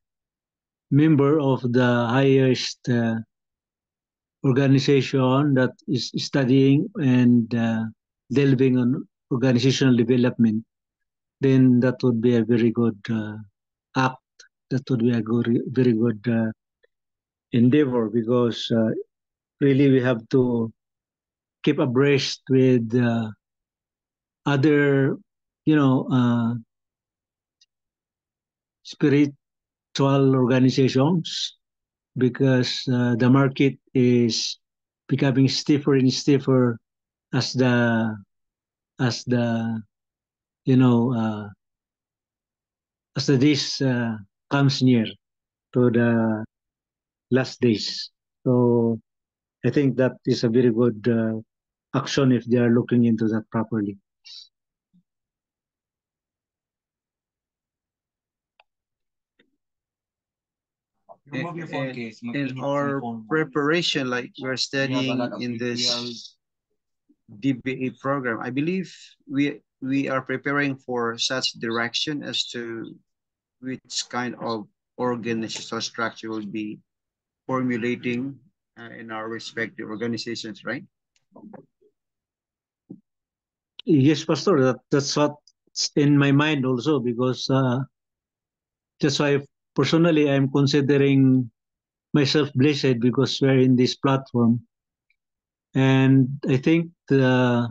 member of the highest organization that is studying and delving on organizational development, then that would be a very good act. That would be a very good endeavor, because really we have to keep abreast with other, spiritual organizations, because the market is becoming stiffer and stiffer as the you know as the days comes near to the last days. So I think that is a very good action if they are looking into that properly.
In our preparation, like we're studying in this DBA program, I believe we are preparing for such direction as to which kind of organizational structure will be formulating in our respective organizations, right?
Yes, Pastor, that's what's in my mind also, because that's why personally I'm considering myself blessed, because we're in this platform. And I think the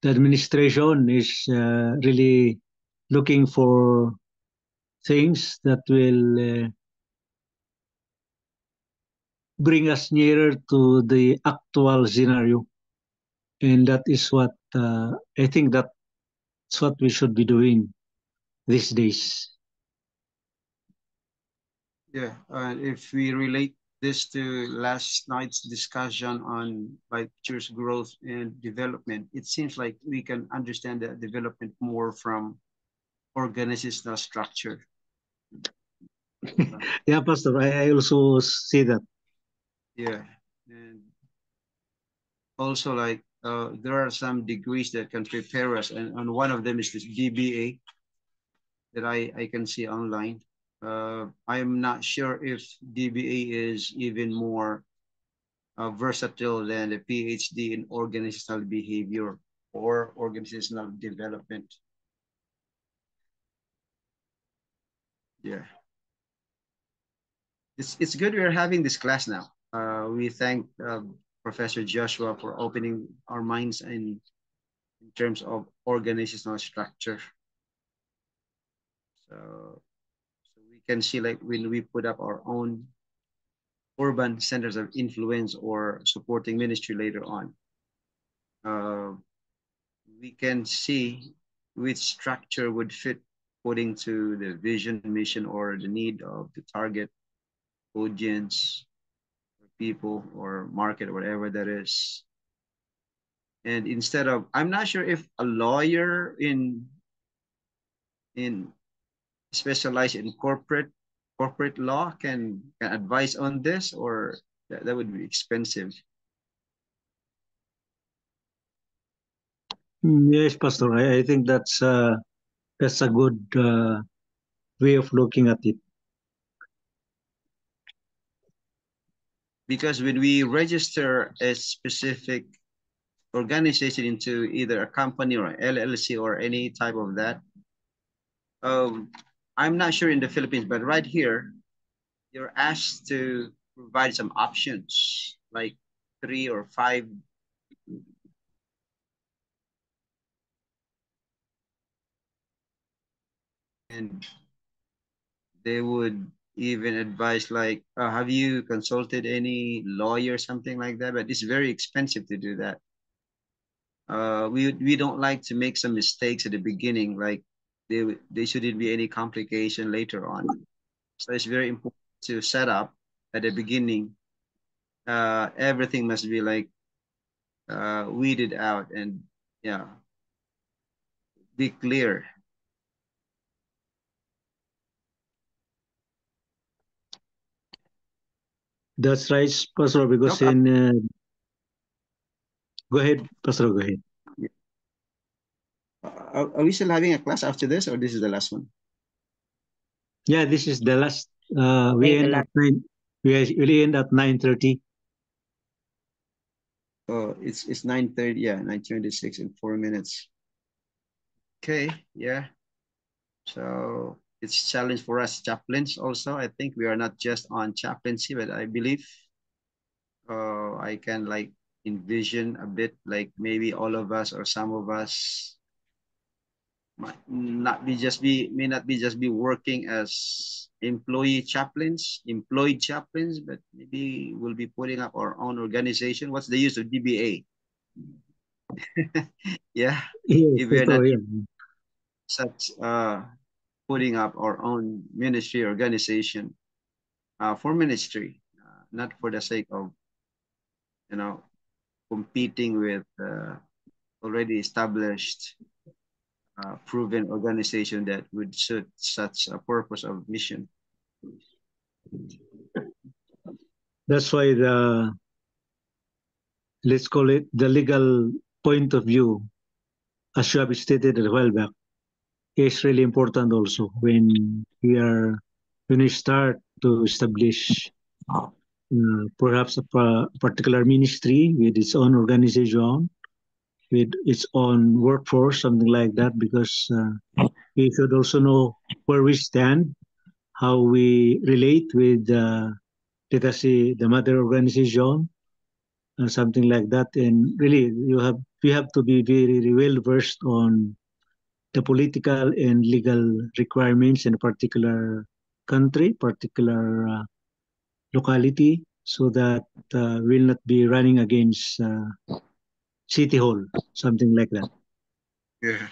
administration is really looking for things that will bring us nearer to the actual scenario. And that is what I think that's what we should be doing these days.
Yeah, if we relate this to last night's discussion on Viture's growth and development, it seems like we can understand the development more from organizational structure.
Yeah, Pastor, I also see that.
Yeah, and also like there are some degrees that can prepare us, and one of them is this DBA that I can see online. I'm not sure if DBA is even more versatile than the PhD in organizational behavior or organizational development. Yeah. It's good we're having this class now. We thank Professor Joshua for opening our minds in terms of organizational structure. So we can see like when we put up our own urban centers of influence or supporting ministry later on, we can see which structure would fit according to the vision, mission, or the need of the target audience, or people, or market, or whatever that is. And instead of, I'm not sure if a lawyer in specialized in corporate law can advise on this, or that would be expensive.
Yes, Pastor, I think that's a good way of looking at it.
Because when we register a specific organization into either a company or LLC or any type of that, I'm not sure in the Philippines, but right here, you're asked to provide some options, like 3 or 5. And they would even advise like, have you consulted any lawyer, something like that? But it's very expensive to do that. We don't like to make some mistakes at the beginning, like there shouldn't be any complication later on. So it's very important to set up at the beginning. Everything must be like weeded out and yeah, be clear.
That's right, Pastor, because
Nope.
Go ahead, Pastor, go ahead.
are we still having a class after this, or this is the last one?
Yeah, this is the last. We
think the
end at 9. We end at 9:30.
Oh, it's 9:30. Yeah, 9:26 in 4 minutes. Okay, yeah. So it's a challenge for us chaplains also. I think we are not just on chaplaincy, but I believe I can like envision a bit like maybe all of us or some of us may not be just be working as employed chaplains, but maybe we'll be putting up our own organization. What's the use of DBA? Yeah,
Yes,
if we're not
yeah.
such putting up our own ministry organization for ministry, not for the sake of competing with already established proven organization that would suit such a purpose of mission.
That's why let's call it the legal point of view, as you have stated a while back, is really important also when we start to establish perhaps a particular ministry with its own organization, with its own workforce, something like that, because we should also know where we stand, how we relate with, let us say, the mother organization, something like that. And really, we have to be very well versed on the political and legal requirements in a particular country, particular locality, so that we'll not be running against City Hall, something like that.
Yeah.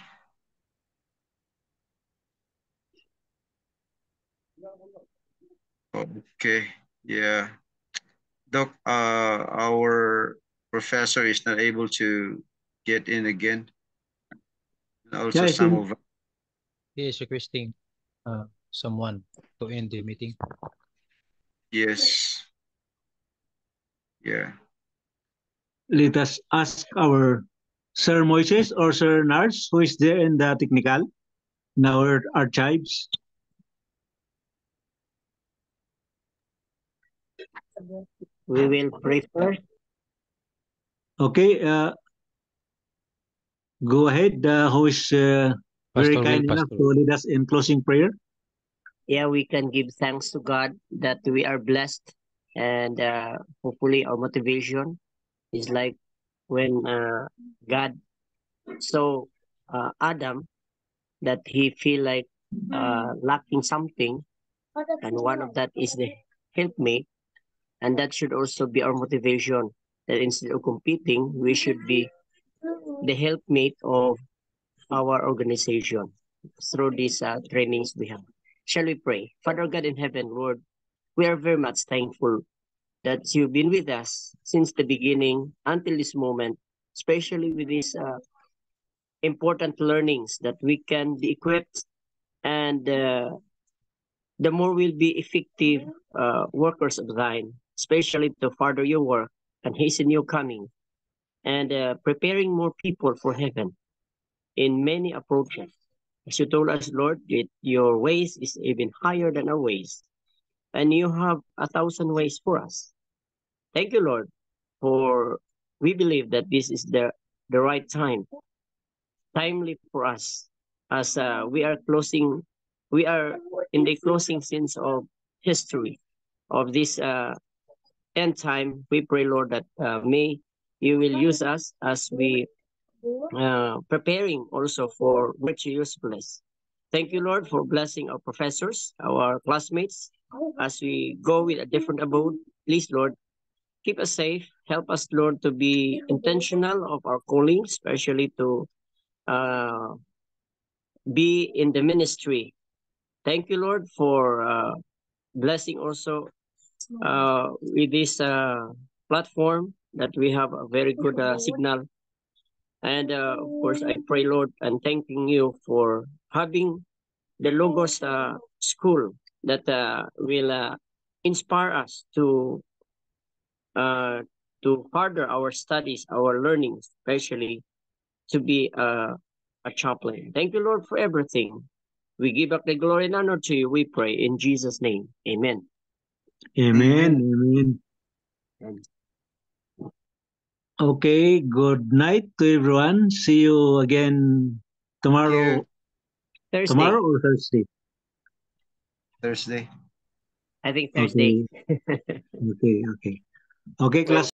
Okay. Yeah. Doc, our professor is not able to get in again. And also
Yeah, I
some
think
of
He is requesting someone to end the meeting.
yes. Yeah.
let us ask our Sir Moises or Sir Nars, who is there in the technical, in our archives.
We will pray first.
Okay, go ahead. Who is very
Pastor
kind
Will,
enough
Pastor
to
Will.
lead us in closing prayer?
Yeah, we can give thanks to God that we are blessed, and hopefully our motivation is like when God saw Adam that he feel like lacking something, and one of that is the helpmate, and that should also be our motivation. That instead of competing, we should be the helpmate of our organization through these trainings we have. Shall we pray? Father God in heaven, Lord, we are very much thankful that you've been with us since the beginning until this moment, especially with these important learnings that we can be equipped, and the more we'll be effective workers of thine, especially to further your work and hasten your coming, and preparing more people for heaven in many approaches. As you told us, Lord, that your ways is even higher than our ways, and you have 1,000 ways for us. Thank you, Lord, for we believe that this is the right time, timely for us, as we are in the closing scenes of history of this end time. We pray, Lord, that may you will use us as we preparing also for virtue usefulness. Thank you, Lord, for blessing our professors, our classmates, as we go with a different abode. Please, Lord, keep us safe. Help us, Lord, to be intentional of our calling, especially to uh, be in the ministry. Thank you, Lord, for blessing also with this platform that we have a very good signal. And of course, I pray, Lord, and thanking you for having the Logos school that will inspire us to further our studies, our learning, especially to be a chaplain. Thank you, Lord, for everything. We give back the glory and honor to you, we pray. In Jesus' name, amen.
Amen. Amen.
And
Okay, good night to everyone. See you again tomorrow.
Thursday,
Tomorrow or Thursday?
Thursday.
I think Thursday.
Okay. Okay, class.